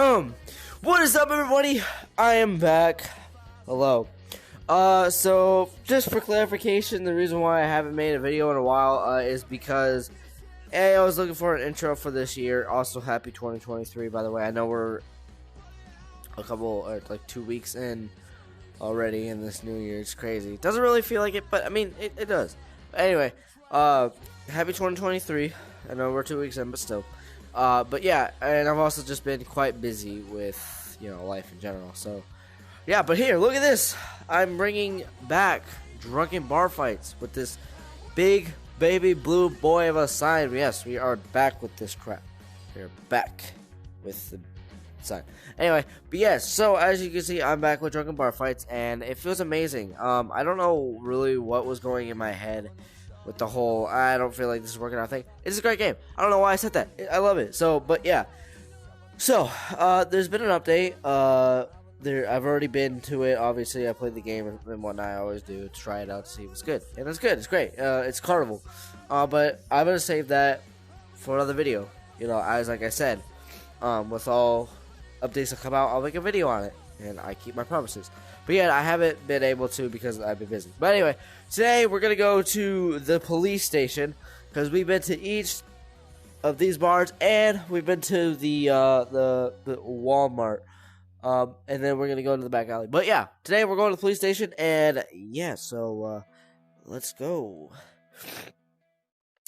What is up, everybody? I am back. Hello. So just for clarification, the reason why I haven't made a video in a while is because I was looking for an intro for this year. Also, happy 2023, by the way. I know we're a couple, like 2 weeks in already in this new year. It's crazy. It doesn't really feel like it, but I mean, it does. But anyway, happy 2023. I know we're 2 weeks in, but still. But yeah, and I've also just been quite busy with, life in general. So, yeah, but here, look at this. I'm bringing back Drunken Bar Fights with this big baby blue boy of a sign. Yes, we are back with this crap. We're back with the sign. Anyway, but yes, so as you can see, I'm back with Drunken Bar Fights, and it feels amazing. I don't know really what was going in my head with the whole, I don't feel like this is working out thing. It's a great game. I don't know why I said that. I love it. So, but yeah. So, there's been an update. I've already been to it. Obviously, I played the game and whatnot. I always do to try it out to see if it's good. And it's good. It's great. It's Carnival. But I'm going to save that for another video. As like I said, with all updates that come out, I'll make a video on it. And I keep my promises. But yeah, I haven't been able to because I've been busy. But anyway, today we're going to go to the police station because we've been to each of these bars and we've been to the Walmart. And then we're going to go into the back alley. But yeah, today we're going to the police station and yeah, so let's go.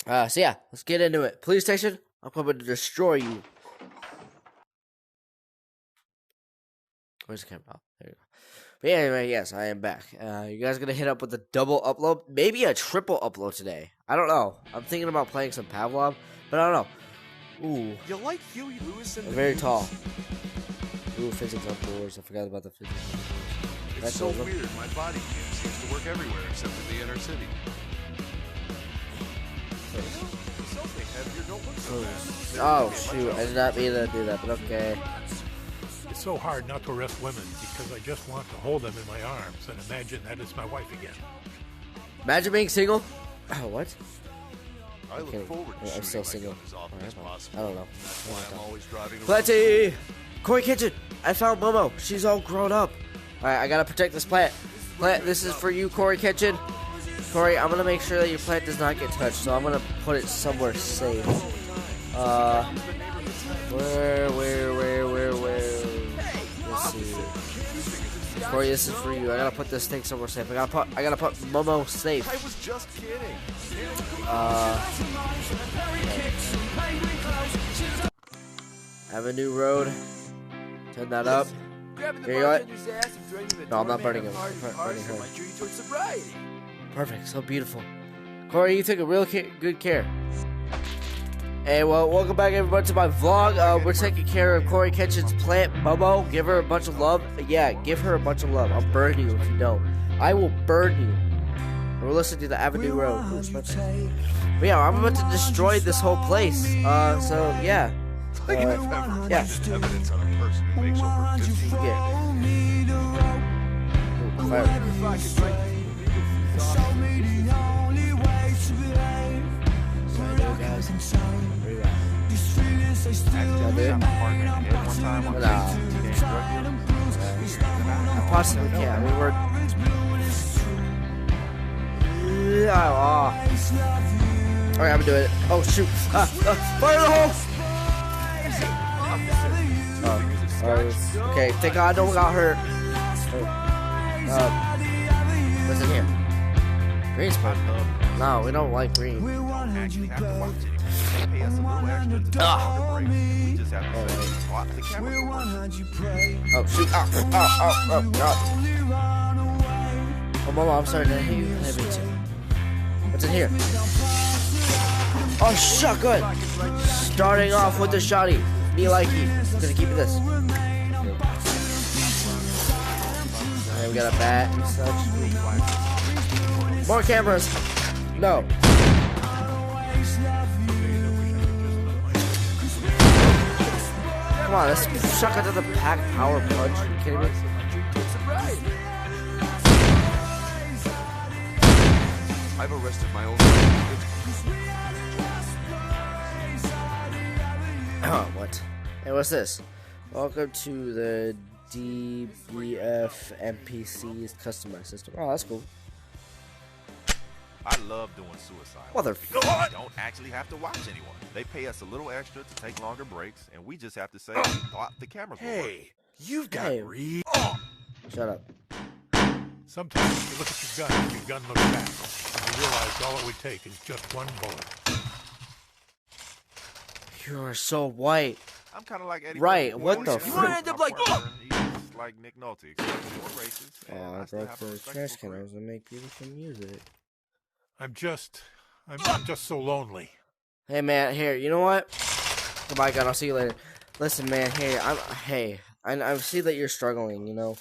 So yeah, let's get into it. Police station, I'm coming to destroy you. Where's the camera? Oh, there you go. But yeah, anyway, yes, I am back. You guys gonna hit up with a double upload? Maybe a triple upload today. I don't know. I'm thinking about playing some Pavlov, but I don't know. Ooh. You like Huey Lewis in the very tall. Ooh, physics outdoors. I forgot about the physics outdoors. It's so weird. My body seems to work everywhere except in the inner city. Oh, shoot. I did not mean to do that, but okay. It's so hard not to arrest women because I just want to hold them in my arms and imagine that it's my wife again. Imagine being single? Oh, what? I look forward to I'm still single. I don't know. That's why I'm always driving around. Plenty! Corey Kitchen! I found Momo. She's all grown up. Alright, I gotta protect this plant. Plant, this is for you, Corey Kitchen. Corey, I'm gonna make sure that your plant does not get touched, so I'm gonna put it somewhere safe. Where? Let's see. Corey, this is for you. I gotta put this thing somewhere safe. I gotta put Momo safe. I was just kidding. Avenue Road. Turn that up. Here you go. No, I'm not burning him. I'm burning her. Perfect. So beautiful. Corey, you took a real good care. Hey, well, welcome back, everybody, to my vlog. We're taking care of Corey Kitchen's plant, Momo. Give her a bunch of love. Yeah, give her a bunch of love. I'll burn you if you don't. I will burn you. We're listening to the Avenue Road. But yeah, I'm about to destroy this whole place. So, yeah. Yeah. Evidence on a person who makes over 15 I possibly can. I mean, we're. Alright, I'm doing it. Oh, shoot. Fire the hole! Okay, thank God no one got hurt. What's in here? Green spot. No, we don't like green. Oh, shoot. Oh, God. Oh, Mama, I'm sorry. Did I hit you? What's in here? Oh, shotgun. Starting off with the shotty. Me likey. I'm gonna keep it this. Alright, we got a bat and such. More cameras. No. Come on, this shotgun doesn't pack power punch. Are you kidding me? I've arrested my own. Oh, what? Hey, what's this? Welcome to the DBF NPC's customized system. Oh, that's cool. I love doing suicide. Motherfucker. We don't actually have to watch anyone. They pay us a little extra to take longer breaks, and we just have to say we thought the cameras were working. Hey, you've got Hey. real. Shut up. Sometimes you look at your gun and your gun looks back, and you realize all it would take is just one bullet. You are so white. I'm kind of like Eddie. Right, Murphy. what the You frick? might end up like- He's like Nick Nolte, except more racist. and Oh, I still broke have a the respectable trash can. I career. was gonna make beautiful music. I'm just so lonely. Hey man, here. You know what? Goodbye, God. I'll see you later. Listen, man. I see that you're struggling. You know.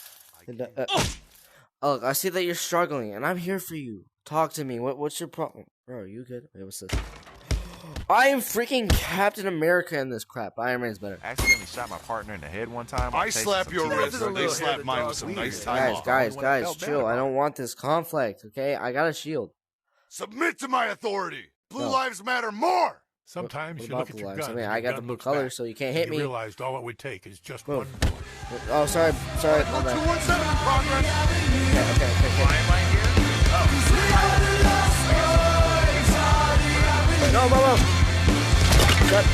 Look, I see that you're struggling, and I'm here for you. Talk to me. What's your problem, bro? Are you good? Wait, what's this? I am freaking Captain America in this crap. Iron Man's better. I accidentally shot my partner in the head one time. I slap your wrist and they slap mine with some nice time off. Guys, When it felt chill. bad I about don't want this conflict. Okay, I got a shield. Submit to my authority. Blue No. lives matter more. Sometimes What you about look at blue your lives? gun. I mean, and I your got the gun blue looks color, back, so you can't and hit you me. realized all it would take is just Boom. one bullet. Oh, sorry. My bad. 217 in progress. Okay. Why am I here? No. Shut.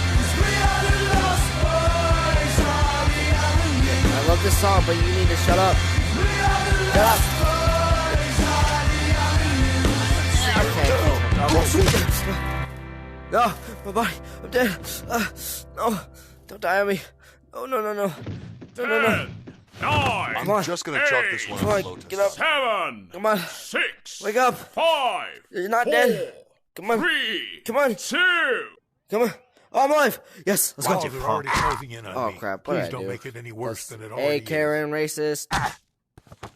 I love this song, but you need to shut up. Shut up. Okay. No, my body. I'm dead. No, don't die on me. No. No. 9, Come on. Just gonna chalk this one Come up, on, Lotus. get up. 7, Come on. 6, Wake up. 5, You're not 4, dead. Come on. 3, Come on. 2. Come on. Oh, I'm alive. Yes, let's Oh, go. they're already closing in on Oh, me. crap, what'd Please I don't do? make it any worse than it already Hey, is. Karen, racist.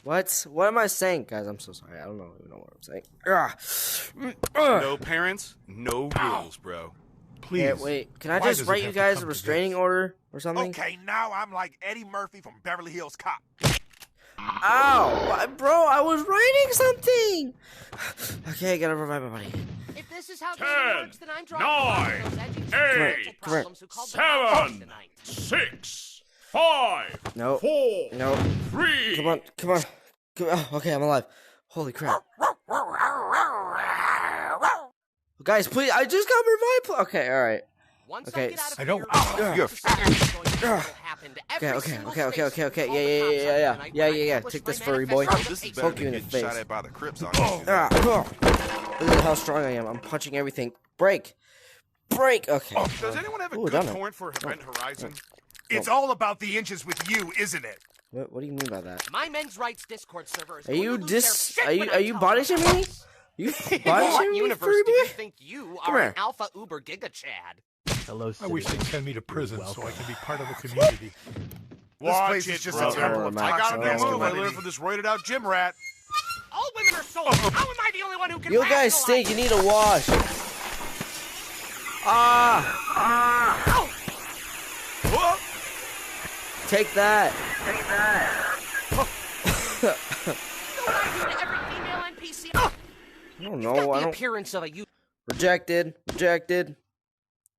What? What am I saying, guys? I'm so sorry. I don't even know what I'm saying. Ugh. No parents, no rules, bro. Please. Hey, wait. Can I Why just does it write you have to guys come a to restraining this? order or something? Okay, now I'm like Eddie Murphy from Beverly Hills Cop. Ow! Bro, I was writing something! Okay, I gotta revive my body. If this is how 10, dating works, then I'm driving 9, those edgy 8, Come here. problems who called the cops 7, tonight. 6, 5, No. 4, No. 3. Come on. Oh, okay, I'm alive. Holy crap. Guys, please, I just got revived. Okay, alright. Once Okay, I get out of I don't- here, You're this is going to happen to every single Okay. station who called the cops on me, Yeah. and I Take published this, my furry boy. manifesto This is in better Poke you than in the getting shot face. at by the Crips on Look at how strong I am. I'm punching everything. Break. Okay. Does anyone have a Ooh, good done it. point for Event Horizon? It's all about the inches with you, isn't it? What do you mean by that? My men's rights Discord server is Are going you to lose their shit when I are you tell body them shaming me? this. You In body what shaming me, universe furry do you boy? think you Come are here. an alpha uber giga chad? Hello, I wish they'd citizen. send me to You're prison so I welcome. can be part of the community. This place is just a bro. temple of Oh, I Max, gotta oh, move. I Max. learned from this roided out gym rat. All women are souls. How am I the only one who can You guys rationalize stink. You it? need to wash. Take that. What do I do to every female NPC? I don't Got know. the I don't. appearance of a you. Rejected.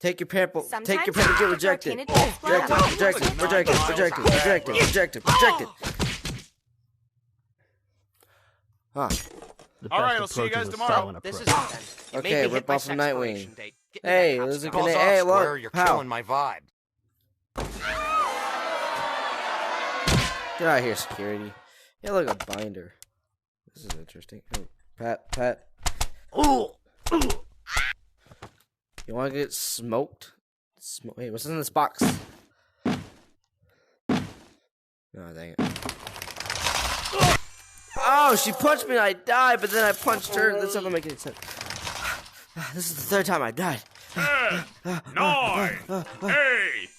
Take your pample. Take your Sometimes pample. Get your rejected. virginity is Rejected. Rejected. Huh. The All right, best I'll see you approach guys is a tomorrow. silent This approach. is it then. You Okay, made me hit rip my off from sex Nightwing. expiration date. Get me Hey, that this is cop gonna. stuff. Hey, look. Pow. my vibe. Get out of here, security. Yeah, look, a binder. This is interesting. Oh, Pat. Ooh. You want to get smoked? Wait, what's in this box? No, dang it. Oh, she punched me and I died, but then I punched her. This doesn't make any sense. This is the third time I died. 10, 9, 8,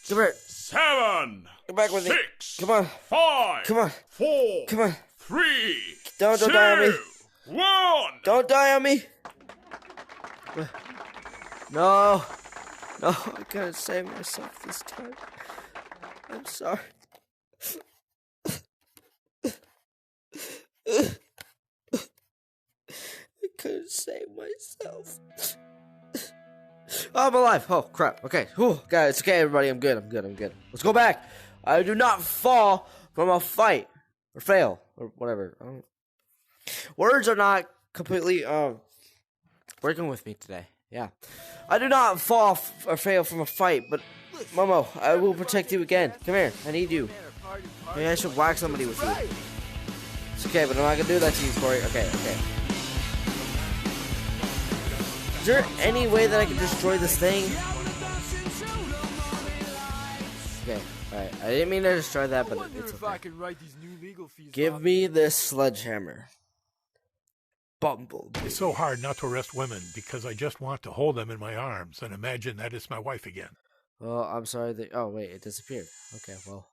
Come here. 7, Come back with me. 6, Come on. 5, Come on. 4, Come on. 3, Don't 2, die on me. 1. Don't die on me. No. I gotta save myself this time. I'm sorry. I couldn't save myself. Oh, I'm alive. Oh, crap. Okay. Whew. Guys, it's okay, everybody. I'm good. Let's go back. I do not fall from a fight or fail or whatever. Words are not completely working with me today. Yeah, I do not fall or fail from a fight, but Momo, I will protect you again. Come here, I need you. Maybe I should whack somebody with you. It's okay, but I'm not gonna do that to you, Corey. Okay. Is there any way that I can destroy this thing? Okay, alright. I didn't mean to destroy that, but it's okay. Give me this sledgehammer. Bumblebee. It's so hard not to arrest women because I just want to hold them in my arms and imagine that it's my wife again. Well, I'm sorry that... Oh, wait, it disappeared. Okay, well...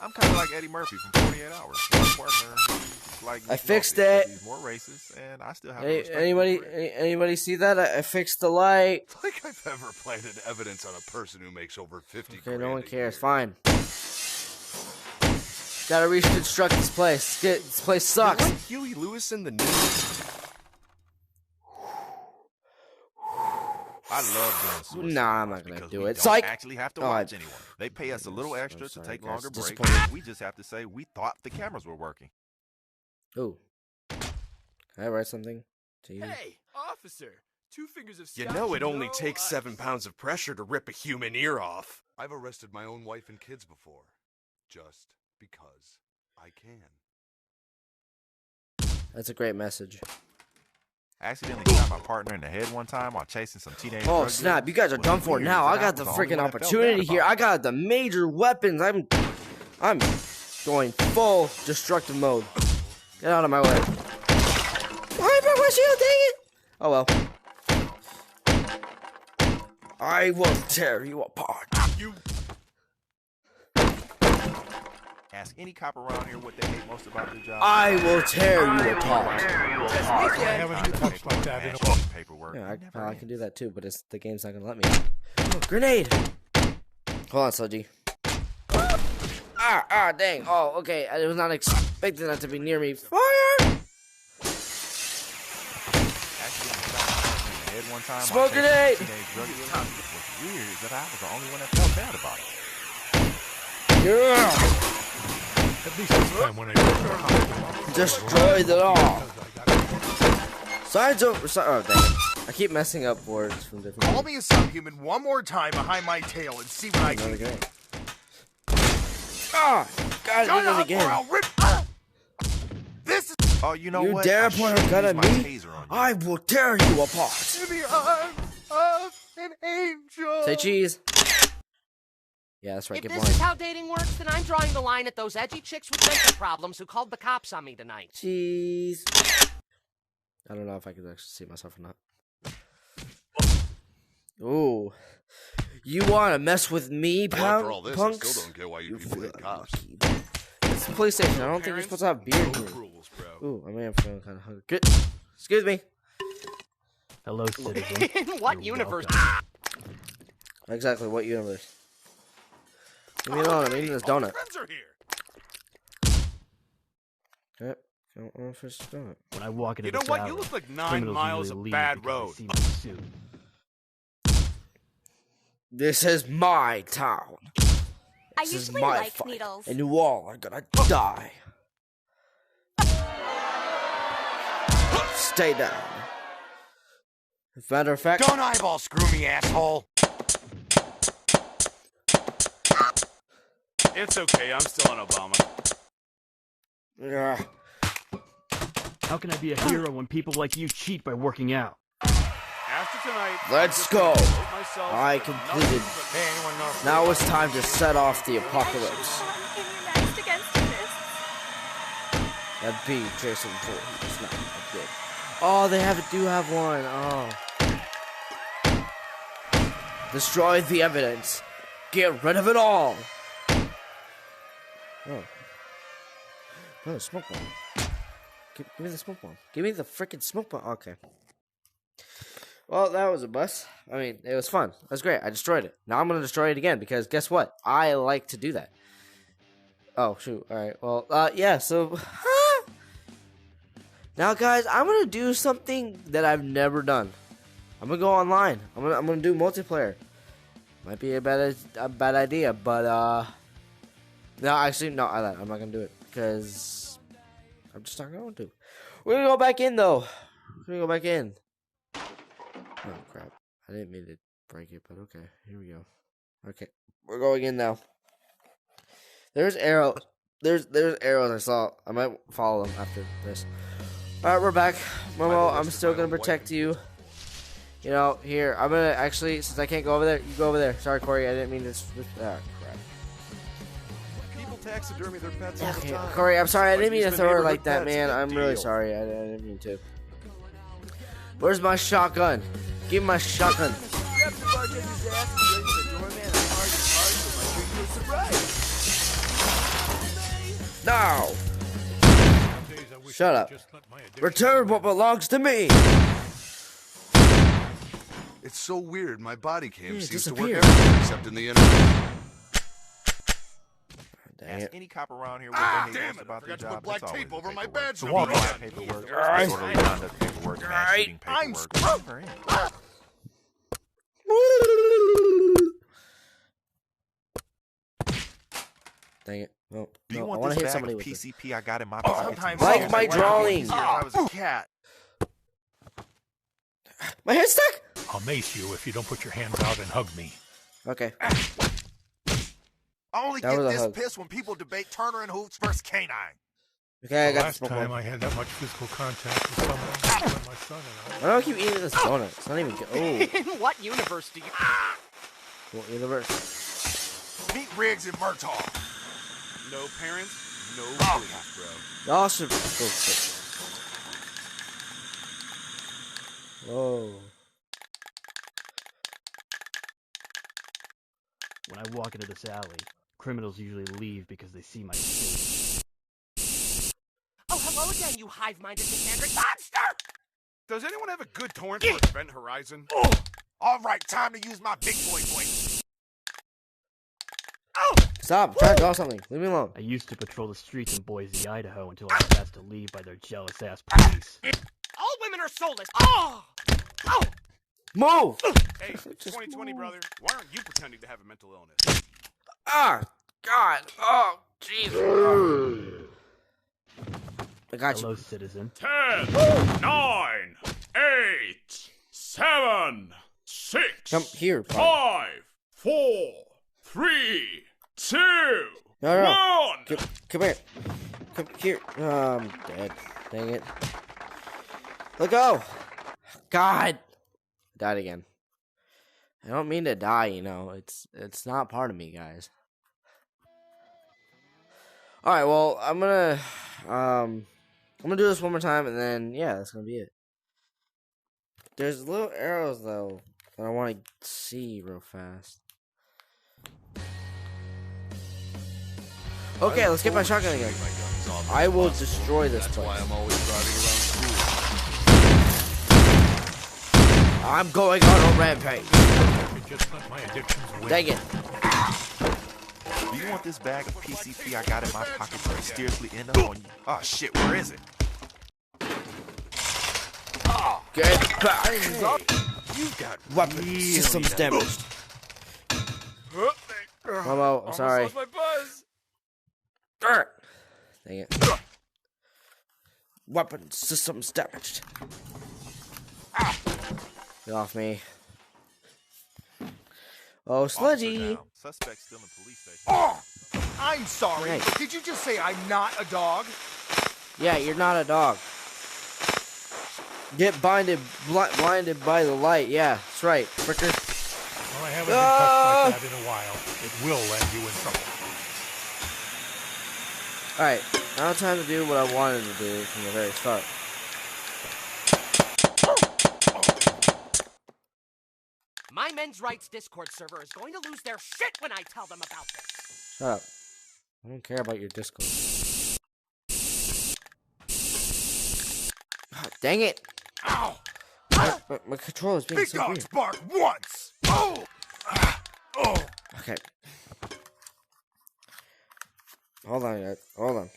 I'm kind of like Eddie Murphy from 48 Hours. My partner is like I fixed it. He's more racist, and I still have Anybody see that? I fixed the light. Like I've ever planted evidence on a person who makes over 50 Okay, grand no one a cares. year. Fine. Gotta reconstruct this place. This place sucks. Like Huey Lewis in the news. I love doing suicide. Nah, I'm not because gonna do we it. don't Psych. actually have to Oh, watch anyone. They pay us a little I'm extra to sorry, take guys. longer breaks. Disappointed. We just have to say we thought the cameras were working. Ooh. Can I write something to you? Hey, officer! 2 fingers of You scotch know it and only no takes ice. 7 pounds of pressure to rip a human ear off. I've arrested my own wife and kids before. Just because I can. That's a great message. I accidentally shot my partner in the head one time while chasing some teenage Oh drug snap! dealers. You guys are What's done for weird now. is I that got the was only freaking one that felt opportunity bad here. about I got the major weapons. I'm going full destructive mode. Get out of my way. I broke my shield. Dang it! Oh well. I will tear you apart. You. Ask any cop around here what they hate most about their job. I will tear you apart. I haven't been touched like that in a while. Paperwork. Yeah, You never I end. can do that too, but the game's not gonna let me. Oh, grenade! Hold on, Sludgy. Dang. Oh, okay. I was not expecting that to be near me. Fire! Accidentally shot my partner in the head one time while Smoke chasing grenade! some teenage drug dealers. What's weird is that I was the only one that felt bad about it. Yeah! At least this time when I Destroyed it all. Signs over. Oh, dang it. I keep messing up words from different. Call me a subhuman one more time behind my tail and see what I can Another do. grenade. Ah! God, Shut did it up or again. I'll rip. This is Oh, you know You what? dare I point a should've gun used at my me? taser on you. I will tear you apart. the arms of an angel. Say cheese. Yeah, that's right. If Get this blind. is how dating works, then I'm drawing the line at those edgy chicks with mental problems who called the cops on me tonight. Cheese. I don't know if I could actually see myself or not. Ooh. You want to mess with me, Well, after all punk? this, punks? I still don't get why you You people feel hate cops. lucky. It's PlayStation. I don't think you're supposed to have beard No here. rules, bro. Ooh, I may have feeling kind of hungry. Good. Excuse me. Hello, citizen. In what You're universe? welcome. Exactly. What universe? Leave me alone. I'm eating this donut. Friends are here. Yep. Don't want to finish the donut. When I walk into You know this what? alley, You look like 9 criminals miles usually of leave bad because road. they see my suit. This is my town. I This is usually my like fight, needles. and you all are gonna die. Stay down. As a matter of fact, Don't eyeball screw me, asshole. It's okay, I'm still on Obama. yeah, How can I be a hero when people like you cheat by working out? After tonight, Let's I'm just go. gonna devote myself I to completed. nothing but- Hey, anyone know? Now it's time to set off the apocalypse. Immunized against this. That'd be Jason Voorhees. It's not that good. Oh, they do have one. Oh. Destroy the evidence. Get rid of it all. Oh. Oh, smoke bomb. Give me the smoke bomb. Give me the freaking smoke bomb. Okay. Well, that was a bust. I mean, it was fun. It was great. I destroyed it. Now I'm going to destroy it again because guess what? I like to do that. Oh, shoot. All right. Well, yeah, so... Now, guys, I'm going to do something that I've never done. I'm going to go online. I'm going to do multiplayer. Might be a bad idea, but, No, actually, no. I'm not gonna do it because I'm just not going to. We're gonna go back in though. We're gonna go back in. Oh crap! I didn't mean to break it, but okay. Here we go. Okay, we're going in now. There's arrows. There's arrows I saw. I might follow them after this. All right, we're back. Momo, I'm still gonna protect you. You know, here I'm gonna actually, since I can't go over there, you go over there. Sorry, Corey, I didn't mean to. Crap. People taxidermy their pets all the Okay, time. Corey, I'm sorry. I didn't Like mean to these throw her neighborhood like that, pets, man. big I'm really deal. sorry. I didn't mean to. Where's my shotgun? Give me my shotgun. Grab the bartender's ass and raise the doorman as hard as hard so my drink was surprised. No! Some days I wish Shut I up. could just let my addiction Return what win. belongs to me. It's so weird. My body cam Yeah, it seems to work disappeared. everywhere except in the internet. Dang Ask it. any cop around here what Ah, they hate damn most it, I about their forgot to put job. black It's always tape the over my paperwork. badge The number. Walmart paperwork, Guys. disorderly conduct paperwork, mass shooting I'm paperwork. Never end. Dang it. No, Do you no, I want want this to hit bag somebody of with this. PCP I got in my pocket? Sometimes Like I my wish it drawing. was easier if I was a cat. My head's stuck? I'll mace you if you don't put your hands out and hug me. Okay. I only That get was a this hug. pissed when people debate Turner and Hoops versus Canine. Okay, I The got last this time Pokemon. I had that much physical contact with someone was when my son and Why do I keep eating this donut? It's not even good. Oh, In what universe do you... cool universe. Meet Riggs and Murtaugh. No parents, no please, bro. Y'all should go sit. Whoa. When I walk into this alley, criminals usually leave because they see my face. Oh, hello again, you hive-minded misandric monster! Does anyone have a good torrent for Event Horizon? All right, time to use my big boy voice. Stop. I'm trying to draw something. Leave me alone. I used to patrol the streets in Boise, Idaho until I was asked to leave by their jealous-ass police. All women are soulless. Oh! Oh! Move! Hey, it's Just 2020, move. brother. Why aren't you pretending to have a mental illness? Ah! God! Oh, jeez. I got Hello, you. citizen. 10, 9, 8, 7, 6, Come here. Fine. 5, 4, 3, 2, No, no. 1. Come here. Come here. I'm dead. Dang it. Let go. God. Died again. I don't mean to die, you know. It's not part of me, guys. Alright, well, I'm gonna do this one more time and then yeah, that's gonna be it. There's little arrows though that I wanna see real fast. Okay, let's get my shotgun again. I will destroy this That's why place. I'm always driving around school. I'm going on a rampage. I could just let my addictions win. Dang it. Do you want this bag of PCP I got in my pocket to mysteriously end up on you? Oh shit, where is it? Get back. You got Weapon really systems damaged. Momo, I'm sorry. Lost my buzz. Dang it. Weapon systems damaged. Get off me. Oh, Officer Sludgy. down. Suspect still in police station. Oh, I'm sorry, Hey. but did you just say I'm not a dog? Yeah, you're not a dog. Get blinded by the light. Yeah, that's right, fricker. Well, I haven't been touched like that in a while. It will land you in trouble. Alright, now it's time to do what I wanted to do from the very start. My men's rights Discord server is going to lose their shit when I tell them about this. Shut up. I don't care about your Discord. Ah, dang it. Ow! My controller's being Big so dogs weird. bark once. Oh! Oh! Okay. Hold on, guys. Hold on.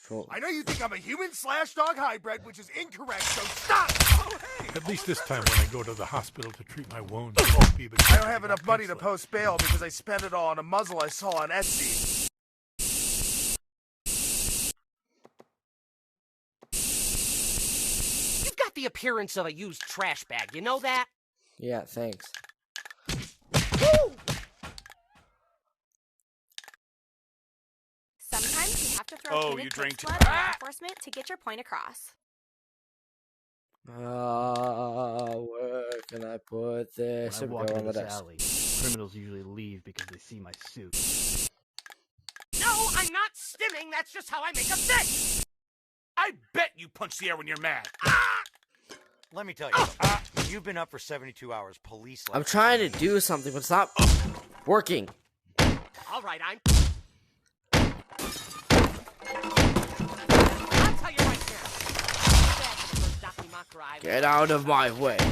Control. I know you think I'm a human/dog hybrid, which is incorrect, so stop! Oh, hey! At least this time when I go to the hospital to treat my wounds, it won't be the I don't have enough money to post bail because I spent it all on a muzzle I saw on Etsy. appearance of a used trash bag. You know that? Yeah, thanks. Sometimes you have to throw Oh, Punic you drank blood too- at law enforcement to get your point across. Where can I put this? When I Here we walk go, on into the this desk. alley, criminals usually leave because they see my suit. No, I'm not stimming. That's just how I make a fist. I bet you punch the air when you're mad. Let me tell you something. You've been up for 72 hours. Police. I'm trying to do something, but it's not working. All right, I'll tell you right now. Get out of my way. Okay,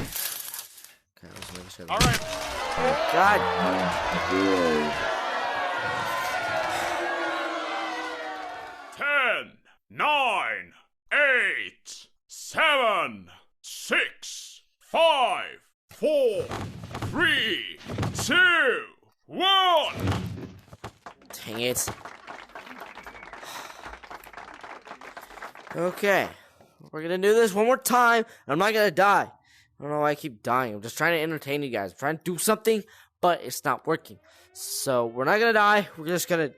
let's make sure. All right. God. 10, 9, 8, 7, 6, 5, 4, 3, 2, 1. Dang it. Okay. We're gonna do this one more time. I'm not gonna die. I don't know why I keep dying. I'm just trying to entertain you guys. I'm trying to do something, but it's not working. So we're not gonna die. We're just gonna.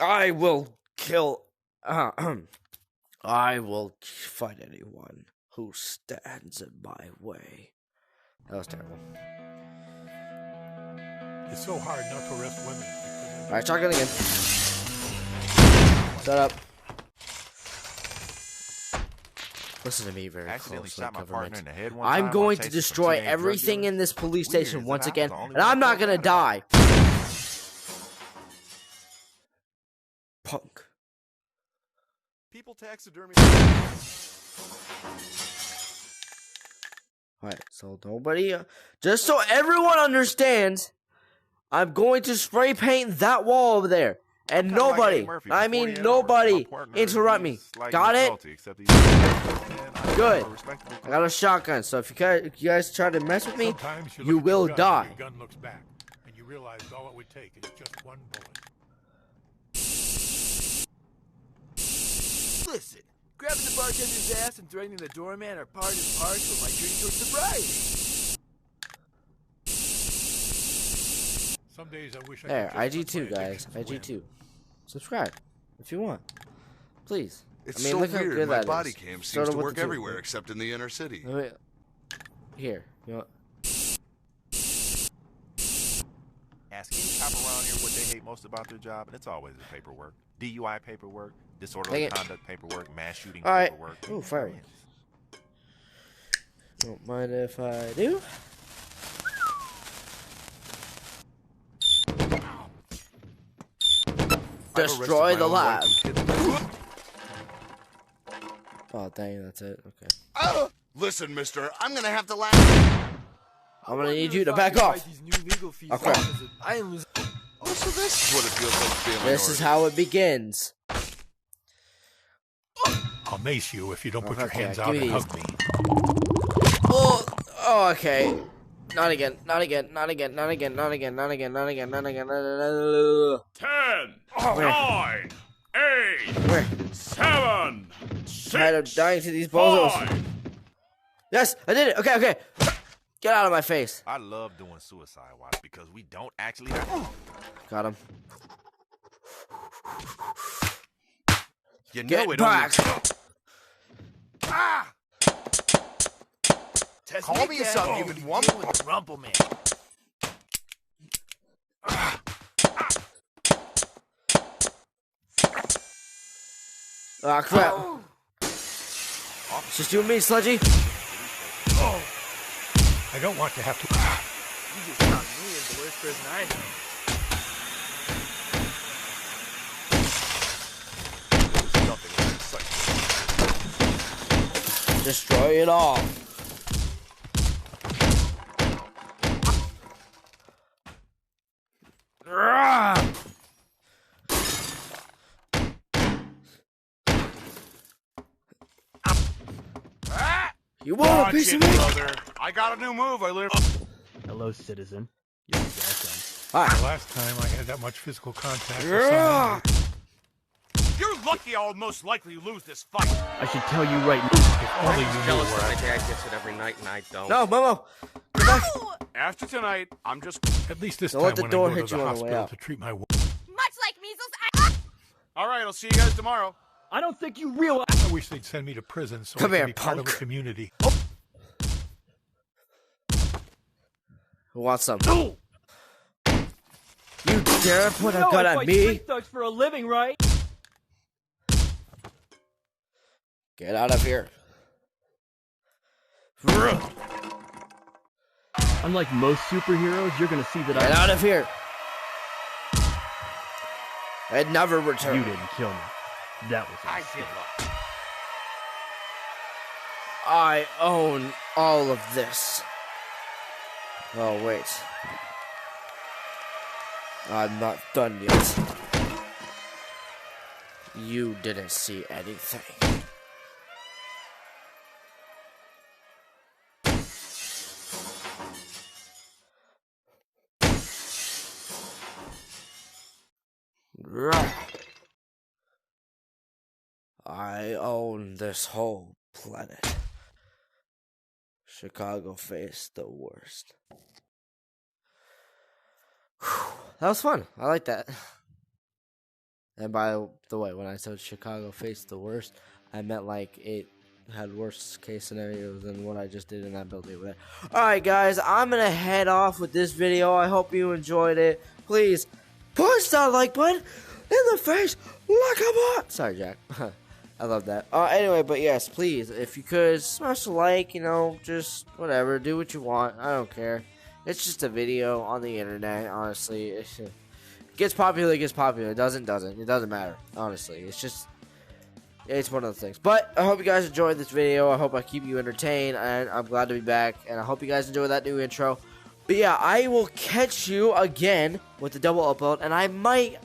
I will kill. I will fight anyone who stands in my way. That was terrible. It's so hard not to arrest women. Alright, shotgun again. Shut up. Listen to me very Accidentally closely, shot my partner in government. the head one I'm time going while to chasing some destroy teenage drug everything dealers. in this police Weird, station isn't once it? I was again, the only and one I'm not that gonna thought die. Punk. People taxidermy. Alright, so nobody... just so everyone understands, I'm going to spray paint that wall over there. And Kinda like nobody, Eddie Murphy for I mean 48 nobody, hours. My partner, interrupt me. he's like Got Nick it? Nolte, except he's Good. a respectable I got a shotgun, so if you guys try to mess with me, Sometimes you look at will your gun die. and your gun looks back, and you realize all it would take is just one bullet. Listen, grabbing the bartender's ass and threatening the doorman are part and parcel of my dream towards sobriety. Some days I wish I There, could just IG2 let my guys, addictions win. IG2. Subscribe, if you want. Please. It's I mean, so look how weird. good My that body is. cam Start seems to with work the two. everywhere except in the inner city. Wait. Here, you know what? Ask any cop around here what they hate most about their job, and it's always the paperwork. DUI paperwork, disorderly Dang it. conduct paperwork, mass shooting Alright. paperwork. Ooh, fire. Don't mind if I do. Destroy the lab. Oh, dang, that's it. Okay. Listen, mister, I'm gonna have to laugh. I'm gonna need you to back off. These new legal fees. Oh, crap. I am losing. Oh, so this is what it feels like to be a minority. This is how it begins. I'll mace you if you don't put your Okay, hands give out me and these. hug me. Oh, okay. Not again, not again, not again, not again, not again, not again, not again, not again, not again. 10, Where? 9, 8, Where? 7, Tired of 6, dying to these bozos. 5. Yes, I did it. Okay, okay. Get out of my face. I love doing suicide watch because we don't actually have. Got him. You know Get it back. Ah! Test Call me again. something, you woman. Deal with the Rumble Man. Ah, crap. It's just you and me, Sludgy. I don't want to have to. You just counted me as the worst person I know. Destroy it all. You want a Watch piece it, of me? brother. I got a new move. I learned. Hello, citizen. You're welcome. Hi. The last time I had that much physical contact with Yeah. someone, You're lucky I'll most likely lose this fight. I should tell you right now. If only you knew Jealous where that my I... dad gets it every night and I don't. No, Momo. Come back. After tonight, I'm just... At least this Don't time let the when door I go hit to you the on the way hospital out. to treat my... Much like measles, All right, I'll see you guys tomorrow. I don't think you realize. I wish they'd send me to prison so Come I here, could be part of a punk. community. Who wants some? You dare put a No, gun I at fight me? street thugs for a living, right? Get out of here. Unlike most superheroes, you're gonna see that Get out of here. I'd never You return. didn't kill me. That was a I mistake. give up. I own all of this. Oh, wait. I'm not done yet. You didn't see anything. I own this whole planet. Chicago faced the worst. Whew, that was fun. I like that. And by the way, when I said Chicago faced the worst, I meant like it had worst case scenarios than what I just did in that building over there. Alright guys, I'm gonna head off with this video. I hope you enjoyed it. Please push that like button in the face like a bot. Sorry, Jack. I love that. Anyway, but yes, please, if you could, smash the like, you know, just whatever, do what you want. I don't care. It's just a video on the internet, honestly. It gets popular, it gets popular. It doesn't. It doesn't matter, honestly. It's one of those things. But I hope you guys enjoyed this video. I hope I keep you entertained, and I'm glad to be back. And I hope you guys enjoy that new intro. But yeah, I will catch you again with the double upload, and I might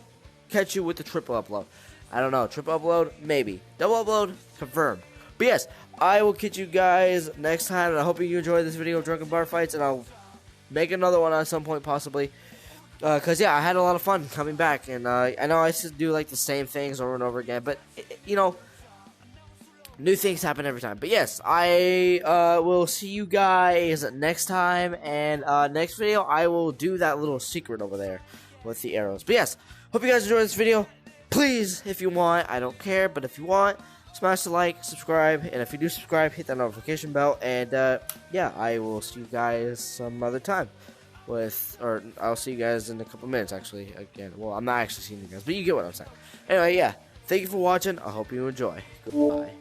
catch you with the triple upload. I don't know. Triple upload? Maybe. Double upload? Confirmed. But yes, I will catch you guys next time, and I hope you enjoyed this video of Drunken Bar Fights, and I'll make another one at some point, possibly. Because, yeah, I had a lot of fun coming back, and I know I used to do, like, the same things over and over again, but, you know, new things happen every time. But, yes, I will see you guys next time, and next video, I will do that little secret over there with the arrows. But, yes, hope you guys enjoyed this video. Please, if you want, I don't care, but if you want, smash the like, subscribe, and if you do subscribe, hit that notification bell, and, yeah, I will see you guys some other time. I'll see you guys in a couple minutes, actually, again. Well, I'm not actually seeing you guys, but you get what I'm saying. Anyway, yeah, thank you for watching. I hope you enjoy. Goodbye.